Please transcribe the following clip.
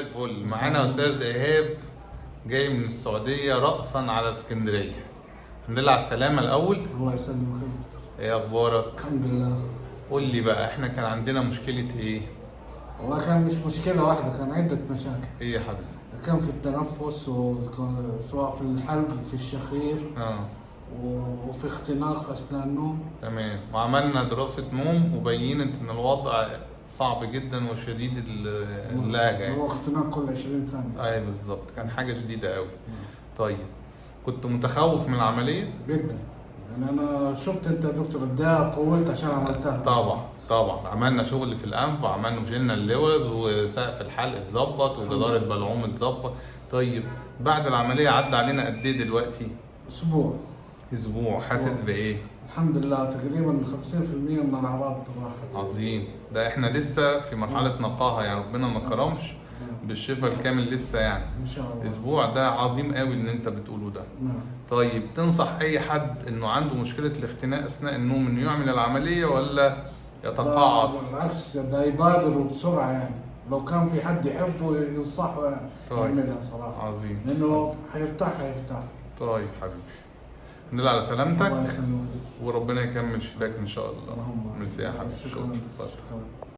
الفل. معانا استاذ ايهاب جاي من السعوديه رأسا على اسكندريه. الحمد لله على السلامه الاول. الله يسلمك. ايه اخبارك؟ الحمد لله. قول لي بقى، احنا كان عندنا مشكله ايه؟ والله كان مش مشكلة واحدة، كان عدة مشاكل. ايه يا حضرتك؟ كان في التنفس سواء في الحلق في الشخير وفي اختناق أثناء النوم. تمام. وعملنا دراسه نوم وبينت ان الوضع صعب جدا وشديد اللهجه يعني. هو اختناق كل 20 ثانية. اي بالظبط، كان حاجه شديده قوي. طيب، كنت متخوف من العمليه؟ جدا. يعني أنا شفت أنت يا دكتور الدقيقة طولت عشان عملتها. طبعا عملنا شغل في الانف وعملنا وشيلنا اللوز وسقف الحلق اتظبط وجدار البلعوم اتظبط. طيب بعد العمليه عدى علينا قد ايه دلوقتي؟ اسبوع. حاسس بايه؟ الحمد لله تقريبا 50% من الاعراض راحت. عظيم. ده احنا لسه في مرحله نقاهه، يعني ربنا ما كرمش بالشفاء الكامل لسه يعني. ان شاء الله. اسبوع ده عظيم قوي اللي انت بتقوله ده. طيب تنصح اي حد انه عنده مشكله الاختناق اثناء النوم انه يعمل العمليه ولا يتقاعس؟ بالعكس، ده يبادر بسرعه يعني. لو كان في حد يحبه ينصحه يعملها صراحه. عظيم. لانه هيرتاح. طيب حبيبي، الحمد لله على سلامتك الله يسلمك وربنا يكمل شفاك ان شاء الله. اللهم ميرسي يا حبيبي. شكرا.